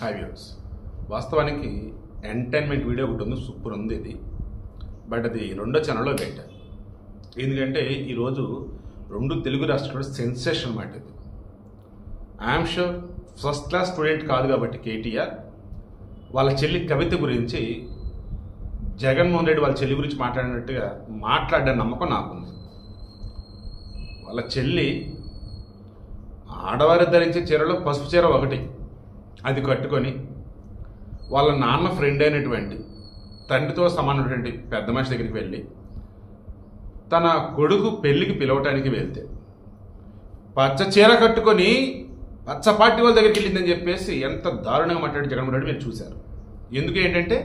Hi viewers, వాస్తవానికి entertainment video ఒకటి ఉంది, సూపర్ ఉంది ఇది. బట్ అది రెండో ఛానల్లో పెట్టారు. ఎందుకంటే ఈరోజు రెండు తెలుగు రాష్ట్రాల్లో సెన్సేషన్ మాట ఇది. I'm sure first class student కాదు కాబట్టి కేటీఆర్ వాళ్ళ చెల్లి కవిత గురించి జగన్మోహన్ రెడ్డి వాళ్ళ చెల్లి గురించి మాట్లాడినట్టుగా మాట్లాడే నమ్మకం నాకుంది. వాళ్ళ చెల్లి ఆడవారు ధరించే చీరలో పసుపు చీర ఒకటి, అది కట్టుకొని వాళ్ళ నాన్న ఫ్రెండ్ అయినటువంటి తండ్రితో సమానమైనటువంటి పెద్ద మనిషి దగ్గరికి వెళ్ళి తన కొడుకు పెళ్లికి పిలవటానికి వెళ్తే పచ్చ చీర కట్టుకొని పచ్చ పార్టీ వాళ్ళ దగ్గరికి వెళ్ళిందని చెప్పేసి ఎంత దారుణంగా మాట్లాడి జగన్మోహన్ రెడ్డి మీరు చూశారు. ఎందుకు ఏంటంటే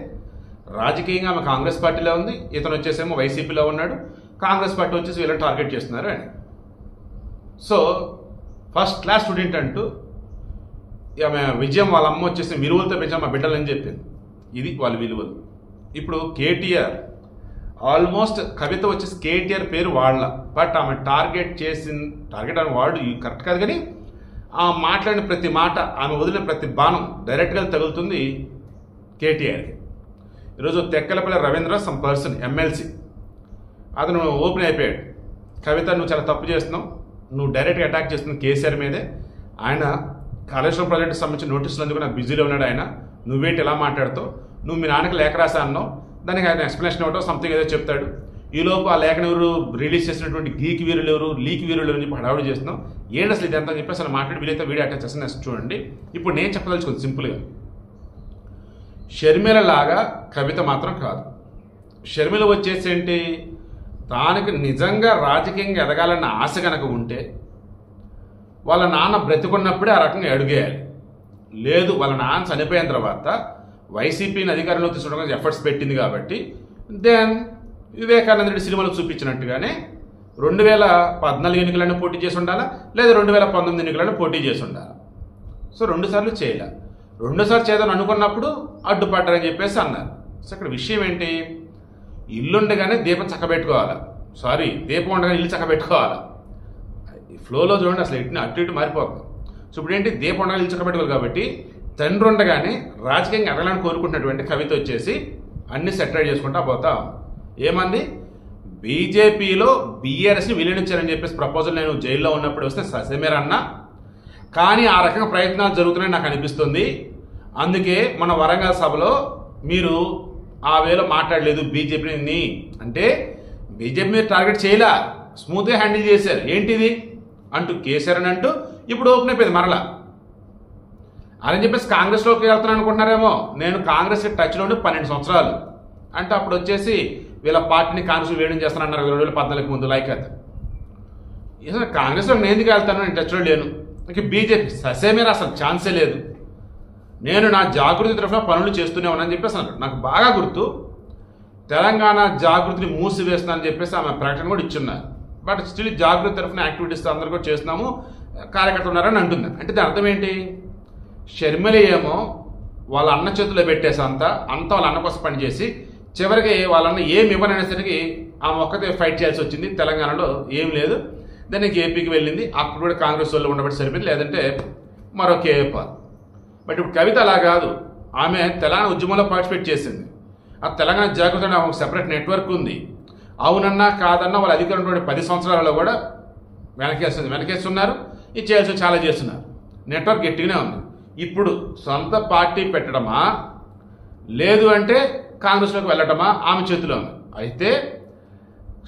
రాజకీయంగా ఆమె కాంగ్రెస్ పార్టీలో ఉంది, ఇతను వచ్చేసేమో వైసీపీలో ఉన్నాడు, కాంగ్రెస్ పార్టీ వచ్చేసి వీళ్ళని టార్గెట్ చేస్తున్నారు అని. సో ఫస్ట్ క్లాస్ స్టూడెంట్ అంటూ ఆమె విజయం వాళ్ళ అమ్మ వచ్చేసి విలువలతో పెంచాం మా బిడ్డలని చెప్పింది. ఇది వాళ్ళ విలువలు. ఇప్పుడు కేటీఆర్ ఆల్మోస్ట్ కవిత వచ్చేసి కేటీఆర్ పేరు వాళ్ళ, బట్ ఆమె టార్గెట్ అని వాడు కరెక్ట్ కాదు, కానీ ఆ మాట్లాడిన ప్రతి మాట, ఆమె వదిలిన ప్రతి బాణం డైరెక్ట్గా తగులుతుంది కేటీఆర్కి. ఈరోజు తెక్కలపల్లి రవీంద్ర సమ్ పర్సన్ ఎమ్మెల్సీ అతను ఓపెన్ అయిపోయాడు. కవిత నువ్వు చాలా తప్పు చేస్తున్నావు, నువ్వు డైరెక్ట్గా అటాక్ చేస్తున్నావు కేసీఆర్ మీదే. ఆయన కాళేశ్వరం ప్రాజెక్టుకి సంబంధించిన నోటీసులు అందుకు నాకు బిజీలో ఉన్నాడు. ఆయన నువ్వేంటి ఎలా మాట్లాడుతావు, నువ్వు మీ నాన్నకి లేఖ రాసా అన్నావు, దానికి ఆయన ఎక్స్ప్లెనేషన్ ఇవ్వటం సంథింగ్ ఏదో చెప్తాడు. ఈలోపు ఆ లేఖను ఎవరు రిలీజ్ చేసినటువంటి గీక్ వీరులు ఎవరు, లీక్ వీరులు ఎవరు అని చెప్పి హడావుడి చేస్తున్నాం. ఏంటి అసలు ఇదంతా అని చెప్పేసి అసలు మాట్లాడి వీలైతే వీడియో అటాచ్ చేస్తాను. నెక్స్ట్ చూడండి. ఇప్పుడు నేను చెప్పదలుచుకుంది సింపుల్గా, షర్మిల లాగా కవిత మాత్రం కాదు. షర్మిల వచ్చేసి ఏంటి, దానికి నిజంగా రాజకీయంగా ఎదగాలన్న ఆశ కనుక ఉంటే వాళ్ళ నాన్న బ్రతికున్నప్పుడే ఆ రకంగా అడుగేయాలి. లేదు, వాళ్ళ నాన్న చనిపోయిన తర్వాత వైసీపీని అధికారంలో తీసుకోవడానికి ఎఫర్ట్స్ పెట్టింది కాబట్టి దెన్ వివేకానంద రెడ్డి సినిమాలో చూపించినట్టుగానే 2014 ఎన్నికలను పోటీ చేసి ఉండాలా, లేదా 2019 ఎన్నికలను పోటీ చేసి ఉండాలా. సో 2 సార్లు చేయాల, 2 సార్లు చేద్దాం అనుకున్నప్పుడు అడ్డుపడ్డారని చెప్పేసి అన్నారు. సో ఇక్కడ విషయం ఏంటి, ఇల్లుండగానే దీపం చక్కబెట్టుకోవాలా, దీపం ఉండగానే ఇల్లు చక్కబెట్టుకోవాలా. ఫ్లోలో చూడండి అసలు అటు ఇటు మారిపోతుంది. సో ఇప్పుడు ఏంటి, దీపం ఉండగానే ఇల్లు చక్కబెట్టుకోవాలి కాబట్టి తండ్రి ఉండగానే రాజకీయంగా ఎదగాలని కోరుకుంటున్నటువంటి కవిత వచ్చేసి అన్ని సెటిల్ చేసుకుంటా పోతా. ఏమంది, బీజేపీలో బీఆర్ఎస్ని విలీనించారని చెప్పేసి ప్రపోజల్ నేను జైల్లో ఉన్నప్పుడు వస్తే ససేమేర అన్నా, కానీ ఆ రకంగా ప్రయత్నాలు జరుగుతున్నాయని నాకు అనిపిస్తుంది. అందుకే మన వరంగల్ సభలో మీరు ఆ వేలో మాట్లాడలేదు బీజేపీని అంటే, బీజేపీ మీరు టార్గెట్ చేయలా, స్మూత్గా హ్యాండిల్ చేశారు. ఏంటిది అంటూ కేసీఆర్ అని అంటూ ఇప్పుడు ఓపెన్ అయిపోయింది మరలా. అని చెప్పేసి కాంగ్రెస్లోకి వెళ్తున్నాను అనుకుంటున్నారేమో. నేను కాంగ్రెస్ టచ్లో ఉండి 12 సంవత్సరాలు అంటే అప్పుడు వచ్చేసి వీళ్ళ పార్టీని కాంగ్రెస్ వేయడం చేస్తానన్నారు 2014 ముందు. లైక్ అది కాంగ్రెస్లో నేను ఎందుకు వెళ్తాను, నేను టచ్లో లేను. ఇక బీజేపీ ససేమేర అసలు ఛాన్సే లేదు. నేను నా జాగృతి తరఫున పనులు చేస్తూనే ఉన్నానని చెప్పేసి అన్నారు. నాకు బాగా గుర్తు, తెలంగాణ జాగృతిని మూసివేస్తున్నానని చెప్పేసి ఆమె ప్రకటన కూడా ఇచ్చున్నారు. బట్ స్టిల్ జాగృతి తరఫున యాక్టివిటీస్ అందరూ కూడా చేస్తున్నాము, కార్యకర్తలు ఉన్నారని అంటుంది. అంటే దాని అర్థం ఏంటి, షర్మిల ఏమో వాళ్ళ అన్న చేతుల్లో పెట్టేసి అంతా వాళ్ళ అన్న కోసం పనిచేసి చివరికి వాళ్ళన్న ఏమి ఇవ్వననేసరికి ఆమె ఒక్కతే ఫైట్ చేయాల్సి వచ్చింది. తెలంగాణలో ఏం లేదు, దానికి ఏపీకి వెళ్ళింది, అప్పుడు కూడా కాంగ్రెస్ వాళ్ళు ఉండబట్టి సరిపోయింది, లేదంటే మరో కేఏపాల్. బట్ ఇప్పుడు కవిత అలా కాదు, ఆమె తెలంగాణ ఉద్యమంలో పార్టిసిపేట్ చేసింది. ఆ తెలంగాణ జాగృతి అనే ఒక సెపరేట్ నెట్వర్క్ ఉంది. అవునన్నా కాదన్నా వాళ్ళ అధికారం 10 సంవత్సరాలలో కూడా వెనకేస్తున్నారు, ఇది చేయాల్సి చాలా చేస్తున్నారు. నెట్వర్క్ గట్టిగానే ఉంది. ఇప్పుడు సొంత పార్టీ పెట్టడమా లేదు అంటే కాంగ్రెస్లోకి వెళ్ళటమా ఆమె చేతిలో ఉంది. అయితే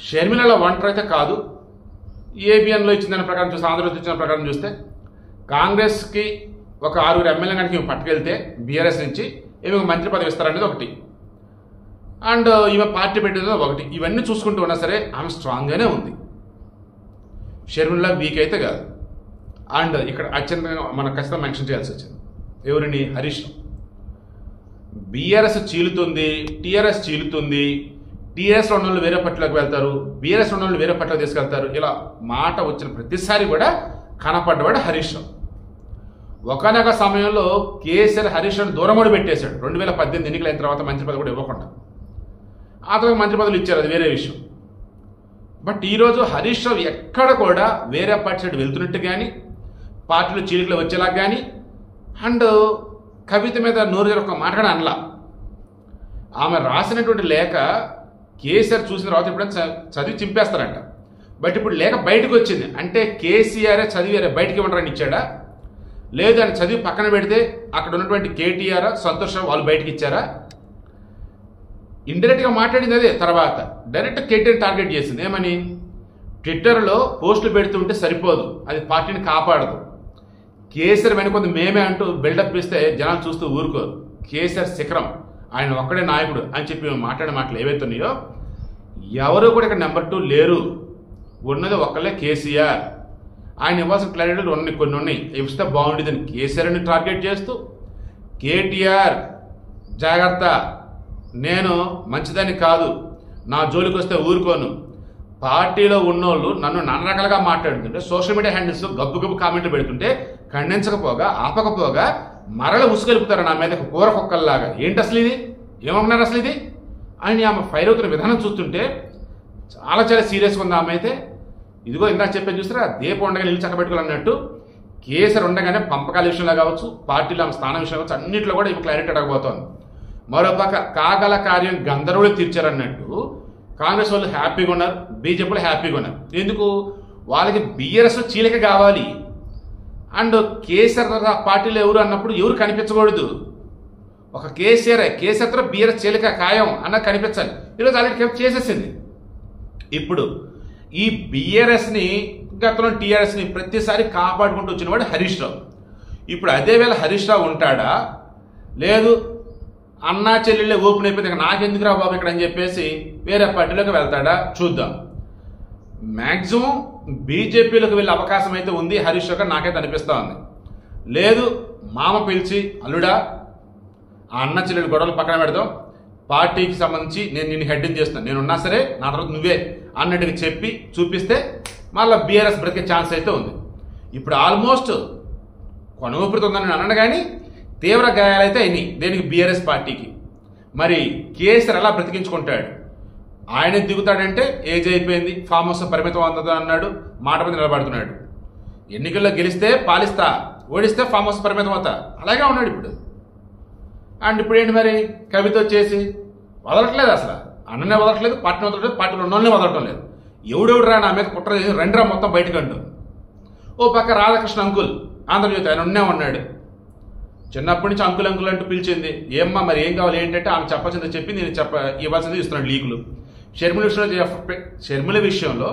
షర్మిలలో ఒంటరి అయితే కాదు. ఏబిఎన్లో ఇచ్చిన ప్రకారం చూస్తే, ఆంధ్రప్రదేశ్ ఇచ్చిన ప్రకారం చూస్తే కాంగ్రెస్కి ఒక 6 ఎమ్మెల్యే కనుక ఈమె పట్టుకెళ్తే బీఆర్ఎస్ నుంచి ఈమె మంత్రి పదవి ఇస్తారనేది ఒకటి, అండ్ ఈమె పార్టీ పెట్టేది ఒకటి. ఇవన్నీ చూసుకుంటూ ఉన్నా సరే ఆమె స్ట్రాంగ్గానే ఉంది. షర్మిల వీక్ అయితే కాదు. అండ్ ఇక్కడ అత్యంతంగా మనం ఖచ్చితంగా మెన్షన్ చేయాల్సి వచ్చింది ఎవరిని, హరీష్. బీఆర్ఎస్ చీలుతుంది, టీఆర్ఎస్ చీలుతుంది, టీఆర్ఎస్ ఉన్న వాళ్ళు వేరే పార్టీలోకి వెళ్తారు, బీఆర్ఎస్ ఉన్న వాళ్ళు వేరే పార్టీలోకి తీసుకెళ్తారు. ఇలా మాట వచ్చిన ప్రతిసారి కూడా కనపడ్డవాడు హరీష్ రావు. ఒకనొక సమయంలో కేసీఆర్ హరీష్ రావుని దూరమడి పెట్టేశాడు. 2018 ఎన్నికలు అయిన తర్వాత మంత్రి పదవి కూడా ఇవ్వకుండా అతనికి మంత్రి పదవులు ఇచ్చారు, అది వేరే విషయం. బట్ ఈరోజు హరీష్ రావు ఎక్కడ కూడా వేరే పార్టీ సైడ్ వెళ్తున్నట్టు కానీ, పార్టీలో చీలికలు వచ్చేలాగా కానీ, అండ్ కవిత మీద నోరు జర ఒక మాట కూడా అనలా. ఆమె రాసినటువంటి లేఖ కేసీఆర్ చూసిన తర్వాత ఎప్పుడైనా చదివి చింపేస్తారంట. బట్ ఇప్పుడు లేఖ బయటకు వచ్చింది అంటే కేసీఆరే చదివి బయటకి ఇవ్వడానికి ఇచ్చాడా, లేదు అని చదివి పక్కన పెడితే అక్కడ ఉన్నటువంటి కేటీఆర్ సంతోష్ వాళ్ళు బయటకు ఇచ్చారా? ఇండైరెక్ట్గా మాట్లాడింది అదే. తర్వాత డైరెక్ట్ కేటీఆర్ టార్గెట్ చేసింది. ఏమని? ట్విట్టర్లో పోస్టులు పెడుతుంటే సరిపోదు, అది పార్టీని కాపాడదు. కేసీఆర్ వెనుకొంది మేమే అంటూ బిల్డప్ ఇస్తే జనాలు చూస్తూ ఊరుకోరు. కేసీఆర్ శిఖరం, ఆయన ఒక్కడే నాయకుడు అని చెప్పి మాట్లాడే మాటలు ఏవైతున్నాయో ఎవరు కూడా ఇక్కడ నెంబర్ 2 లేరు. ఉన్నది ఒక్కళ్ళే కేసీఆర్. ఆయన ఇవ్వాల్సిన క్లారిటీలు కొన్ని ఉన్నాయి, ఇస్తే బాగుండేదని కేసీఆర్ని టార్గెట్ చేస్తూ కేటీఆర్ జాగ్రత్త, నేను మంచిదని కాదు, నా జోలికి వస్తే ఊరుకోను. పార్టీలో ఉన్నోళ్ళు నన్ను నాన్న రకాలుగా మాట్లాడుతుంటే సోషల్ మీడియా హ్యాండిల్స్ గబ్బు కామెంట్లు పెడుతుంటే ఖండించకపోగా ఆపకపోగా మరల ఉసుగలుపుతారు నా మీద కూర కుక్కల్లాగా. ఏంటి అసలు ఇది, ఏమన్నారు అసలు ఇది అని ఆమె ఫైర్ అవుతున్న విధానం చూస్తుంటే చాలా చాలా సీరియస్గా ఉంది ఆమె అయితే. ఇదిగో ఇందాక చెప్పేది చూస్తారా, దీపం ఉండగా నీళ్ళు చక్కబెట్టుకోవాలన్నట్టు కేసీఆర్ ఉండగానే పంపకాల విషయంలో కావచ్చు, పార్టీలో ఆమె స్థానం విషయంలో కావచ్చు, అన్నింటిలో కూడా ఇవి క్లారిటీ అడగబోతోంది. మరోపక్క కాగల కార్యం గంధర్వులు తీర్చారన్నట్టు కాంగ్రెస్ వాళ్ళు హ్యాపీగా ఉన్నారు, బీజేపీలో హ్యాపీగా ఉన్నారు. ఎందుకు? వాళ్ళకి బీఆర్ఎస్ చీలిక కావాలి. అండ్ కేసీఆర్ పార్టీలో ఎవరు అన్నప్పుడు ఎవరు కనిపించకూడదు. ఒక కేసీఆర్ బీఆర్ఎస్ చీలిక ఖాయం అన్న కనిపించాలి. ఈరోజు ఆల్రెడీ చేసేసింది. ఇప్పుడు ఈ బీఆర్ఎస్ని గతంలో టీఆర్ఎస్ని ప్రతిసారి కాపాడుకుంటూ వచ్చినవాడు హరీష్ రావు. ఇప్పుడు అదే వేళ హరీష్ రావు ఉంటాడా, లేదు అన్నా చెల్లెళ్ళే ఓపెన్ అయిపోయింది ఇక నాకెందుకు రా బాబు ఇక్కడ అని చెప్పేసి వేరే పార్టీలోకి వెళ్తాడా చూద్దాం. మ్యాక్సిమం బీజేపీలోకి వెళ్ళే అవకాశం అయితే ఉంది హరీష్ రావు, నాకైతే అనిపిస్తూ ఉంది. లేదు మామ పిలిచి అల్లుడా ఆ అన్న చెల్లెలు గొడవలు పక్కన పెడదాం, పార్టీకి సంబంధించి నేను నిన్ను హెడ్డింగ్ చేస్తున్నాను, నేనున్నా సరే నా తర్వాత నువ్వే అన్నట్టుగా చెప్పి చూపిస్తే మళ్ళీ బీఆర్ఎస్ బ్రతికే ఛాన్స్ అయితే ఉంది. ఇప్పుడు ఆల్మోస్ట్ కొనవూపిరితో ఉందని అన్నాడు కానీ తీవ్ర గాయాలైతే అయినాయి దేనికి, బీఆర్ఎస్ పార్టీకి. మరి కేసీఆర్ ఎలా బ్రతికించుకుంటాడు? ఆయన దిగుతాడంటే ఏజ్ అయిపోయింది, ఫామ్ హౌస్ పరిమితం అవుతుంది అన్నాడు, మాట మీద నిలబడుతున్నాడు. ఎన్నికల్లో గెలిస్తే పాలిస్తా, ఓడిస్తే ఫామ్ హౌస్ పరిమితం అవుతా, అలాగే ఉన్నాడు ఇప్పుడు. అండ్ ఇప్పుడు ఏంటి మరి, కవిత వచ్చేసి వదలట్లేదు, అసలు అన్ననే వదలట్లేదు, పార్టీని వదలట్లేదు, పార్టీలో ఉన్నోళ్ళని వదలటం లేదు. ఎవడెవడు రా నా మీద కుట్ర చేసి రెండురా మొత్తం బయటకు అంటూ. ఓ పక్క రాధాకృష్ణ అంకుల్ ఆంధ్రజ్యోతి ఆయన ఉన్నే ఉన్నాడు, చిన్నప్పటి నుంచి అంకుల్ అంకుల్ అంటూ పిలిచింది. ఏమ్మా మరి ఏం కావాలి ఏంటంటే ఆమె చెప్పాల్సిందో చెప్పి నేను ఇవ్వాల్సింది ఇస్తున్నాడు లీకులు. షర్మిల విషయంలో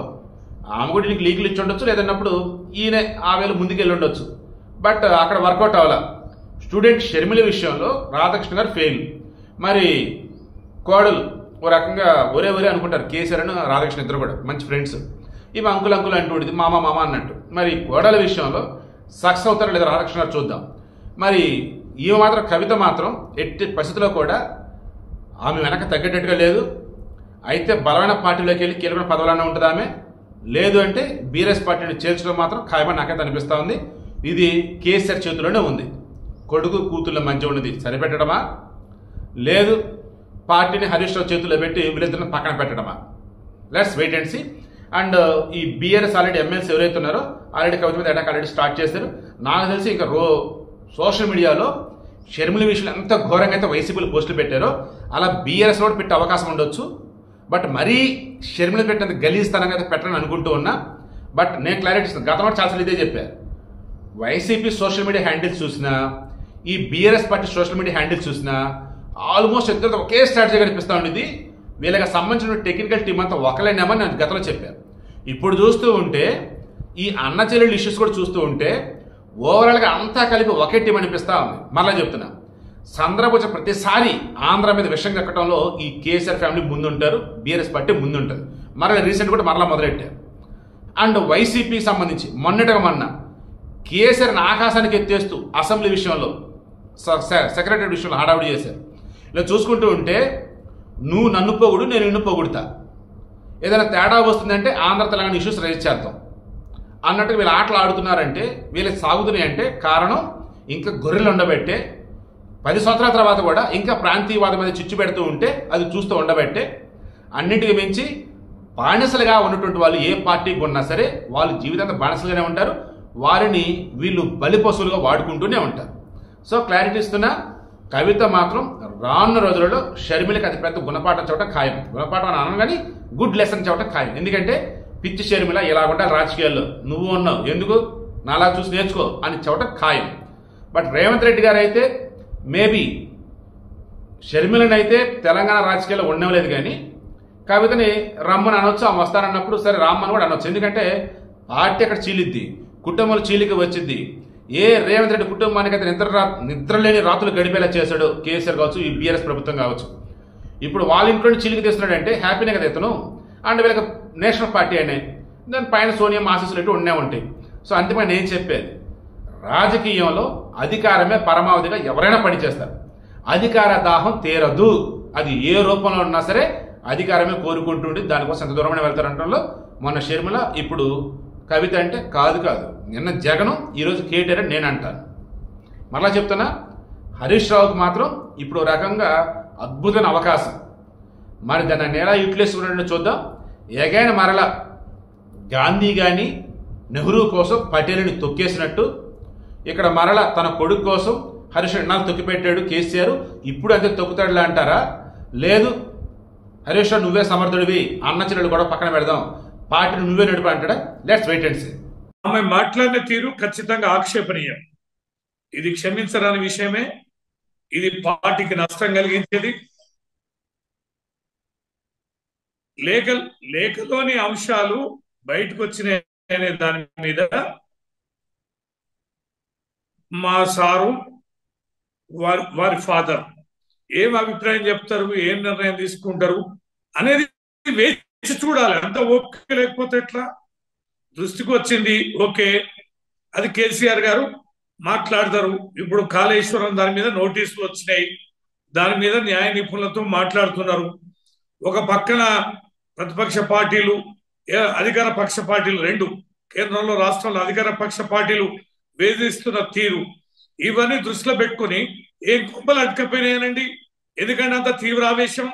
ఆమె కూడా నీకు లీకులు ఇచ్చి ఉండొచ్చు, లేదన్నప్పుడు ఈయన ఆ వేళ ముందుకెళ్ళి ఉండొచ్చు. బట్ అక్కడ వర్కౌట్ అవ్వాల. స్టూడెంట్ షర్మిల విషయంలో రాధాకృష్ణ గారు ఫెయిల్. మరి కోడలు ఓ రకంగా ఒరే అనుకుంటారు, కేసీఆర్ అని రాధాకృష్ణ ఇద్దరు కూడా మంచి ఫ్రెండ్స్. ఇవి అంకుల్ అంకుల్ అంటూ ఉండేది, మామ అన్నట్టు. మరి కోడల విషయంలో సక్సెస్ అవుతారో లేదా రాధాకృష్ణ గారు చూద్దాం. మరి ఈమె మాత్రం కవిత మాత్రం ఎట్టి పరిస్థితిలో కూడా ఆమె వెనక తగ్గేటట్టుగా లేదు. అయితే బలమైన పార్టీలోకి వెళ్ళి కీలకమైన పదవులన్నా ఉంటుంది ఆమె, లేదు అంటే బీఆర్ఎస్ పార్టీని చేర్చడం మాత్రం ఖాయమని నాకైతే అనిపిస్తూ ఉంది. ఇది కేసీఆర్ చేతిలోనే ఉంది. కొడుకు కూతుళ్ళ మధ్య ఉన్నది సరిపెట్టడమా, లేదు పార్టీని హరీష్ రావు చేతుల్లో పెట్టి వీళ్ళిద్దరిని పక్కన పెట్టడమా? Let's wait and see. And ఈ బీఆర్ఎస్ ఆల్రెడీ ఎమ్మెల్సీ ఎవరైతే ఉన్నారో ఆల్రెడీ కవిత మీద అటాక్ ఆల్రెడీ స్టార్ట్ చేశారు. నాకు తెలిసి ఇంకా సోషల్ మీడియాలో షర్మిల విషయంలో ఎంత ఘోరంగా అయితే వైసీపీలు పోస్టులు పెట్టారో అలా బీఆర్ఎస్ కూడా పెట్టే అవకాశం ఉండొచ్చు. బట్ మరీ షర్మిల పెట్టినంత గలీజ్తనంగా అయితే పెట్టాలని అనుకుంటూ ఉన్నా. బట్ నేను క్లారిటీ ఇస్తాను, గతంలో చాలా ఇదే చెప్పారు. వైసీపీ సోషల్ మీడియా హ్యాండిల్స్ చూసినా, ఈ BRS party social media handles చూసినా ఆల్మోస్ట్ ఇద్దరు ఒకే స్ట్రాటజీ కనిపిస్తూ ఉండేది. వీళ్ళకి సంబంధించిన టెక్నికల్ టీం అంతా ఒకలేనేమని నేను గతంలో చెప్పాను. ఇప్పుడు చూస్తూ ఉంటే ఈ అన్న చెల్లెళ్ళు ఇష్యూస్ కూడా చూస్తూ ఉంటే ఓవరాల్గా అంతా కలిపి ఒకే టీం అనిపిస్తూ ఉంది. మరలా చెప్తున్నా, సందర్భం ప్రతిసారి ఆంధ్ర మీద విషయం కక్కడంలో ఈ కేసీఆర్ ఫ్యామిలీ ముందుంటారు, బీఆర్ఎస్ పార్టీ ముందుంటుంది. మరలా రీసెంట్ కూడా మరలా మొదలెట్టారు. అండ్ వైసీపీకి సంబంధించి మొన్న కేసీఆర్ని ఆకాశానికి ఎత్తేస్తూ అసెంబ్లీ విషయంలో సెక్రటరీ విషయంలో హడావుడి చేశారు. ఇలా చూసుకుంటూ ఉంటే నువ్వు నన్ను పొగుడు, నేను నిన్ను పొగుడుతా, ఏదైనా తేడా వస్తుందంటే ఆంధ్ర తెలంగాణ ఇష్యూస్ రైజ్ చేద్దాం అన్నట్టు వీళ్ళు ఆటలు ఆడుతున్నారంటే, వీళ్ళకి సాగుతున్నాయి అంటే కారణం ఇంకా గొర్రెలు ఉండబట్టే. 10 సంవత్సరాల తర్వాత కూడా ఇంకా ప్రాంతీయవాదం మీద చిచ్చు పెడుతూ ఉంటే అది చూస్తూ ఉండబట్టే. అన్నింటికి మించి బానిసలుగా ఉన్నటువంటి వాళ్ళు ఏ పార్టీకి ఉన్నా సరే వాళ్ళు జీవితాంతం బానిసలుగానే ఉంటారు. వారిని వీళ్ళు బలి పశువులుగా వాడుకుంటూనే ఉంటారు. సో క్లారిటీ ఇస్తున్నా, కవిత మాత్రం రానున్న రోజులలో షర్మిలకి అతి పెద్ద గుణపాఠం చోట ఖాయం. గుణపాఠం అని అనను కానీ గుడ్ లెసన్ చోట ఖాయం. ఎందుకంటే పిచ్చి షర్మిల ఇలా ఉండాలి రాజకీయాల్లో, నువ్వు ఉన్నావు ఎందుకు నాలా చూసి నేర్చుకో అని చోట ఖాయం. బట్ రేవంత్ రెడ్డి గారు అయితే మేబీ షర్మిలని అయితే తెలంగాణ రాజకీయాల్లో ఉండలేదు, కానీ కవితని రమ్మని అనొచ్చు, ఆమె వస్తానన్నప్పుడు సరే రామ్మని కూడా అనొచ్చు. ఎందుకంటే పార్టీ అక్కడ చీలిద్ది, కుటుంబంలో చీలిక వచ్చిద్ది. ఏ రేవంత్ రెడ్డి కుటుంబానికి అయితే నిద్రలేని రాత్రులు గడిపేలా చేశాడు కేసీఆర్ కావచ్చు, ఈ బీఆర్ఎస్ ప్రభుత్వం కావచ్చు. ఇప్పుడు వాళ్ళ ఇంట్లో చీలిక తీస్తున్నాడంటే హ్యాపీనే కదా ఇతను. అండ్ వీళ్ళకి నేషనల్ పార్టీ అయినాయి, దాని పైన సోనియా ఆశీస్సులు ఇటు ఉండే ఉంటాయి. సో అంతిమే నేను చెప్పేది, రాజకీయంలో అధికారమే పరమావధిగా ఎవరైనా పనిచేస్తారు. అధికార దాహం తీరదు, అది ఏ రూపంలో ఉన్నా సరే అధికారమే కోరుకుంటుండి దానికోసం ఎంత దూరమైన వెళ్తారంటంలో మొన్న షర్మిల, ఇప్పుడు కవిత అంటే కాదు. నిన్న జగను, ఈరోజు కేటీఆర్ అని నేను అంటాను. మరలా చెప్తున్నా, హరీష్ రావుకి మాత్రం ఇప్పుడు రకంగా అద్భుతమైన అవకాశం. మరి దాన్ని ఎలా యూటిలైజ్ చేసుకున్నాడో చూద్దాం. ఎగైన మరలా గాంధీ కానీ నెహ్రూ కోసం పటేల్ని తొక్కేసినట్టు ఇక్కడ మరల తన కొడుకు కోసం హరీష్ రావు తొక్కిపెట్టాడు కేసీఆర్, ఇప్పుడు అంతే తొక్కుతాడులే అంటారా? లేదు, హరీష్ రావు నువ్వే సమర్థుడివి, అన్న చెల్లెలు కూడా పక్కన పెడదాం, పార్టీని నువ్వే నడిపి అంటాడా? Let's wait and see. ఆమె మాట్లాడిన తీరు ఖచ్చితంగా ఆక్షేపణీయం. ఇది క్షమించరాని విషయమే. ఇది పార్టీకి నష్టం కలిగించేది. లేఖలోని అంశాలు బయటకు వచ్చినాయనే దాని మీద మా సారు వారి ఫాదర్ ఏం అభిప్రాయం చెప్తారు, ఏం నిర్ణయం తీసుకుంటారు అనేది వేచి చూడాలి. అంత ఓకే లేకపోతే ఎట్లా? దృష్టికి వచ్చింది, ఓకే, అది కేసీఆర్ గారు మాట్లాడతారు. ఇప్పుడు కాళేశ్వరం దాని మీద నోటీసులు వచ్చినాయి, దాని మీద న్యాయ నిపుణులతో మాట్లాడుతున్నారు. ఒక పక్కన ప్రతిపక్ష పార్టీలు, అధికార పక్ష పార్టీలు, రెండు కేంద్రంలో రాష్ట్రంలో అధికార పక్ష పార్టీలు వేధిస్తున్న తీరు, ఇవన్నీ దృష్టిలో పెట్టుకుని ఏం కుంపలు అటుకపోయినాయనండి. ఎందుకంటే అంత తీవ్ర ఆవేశం.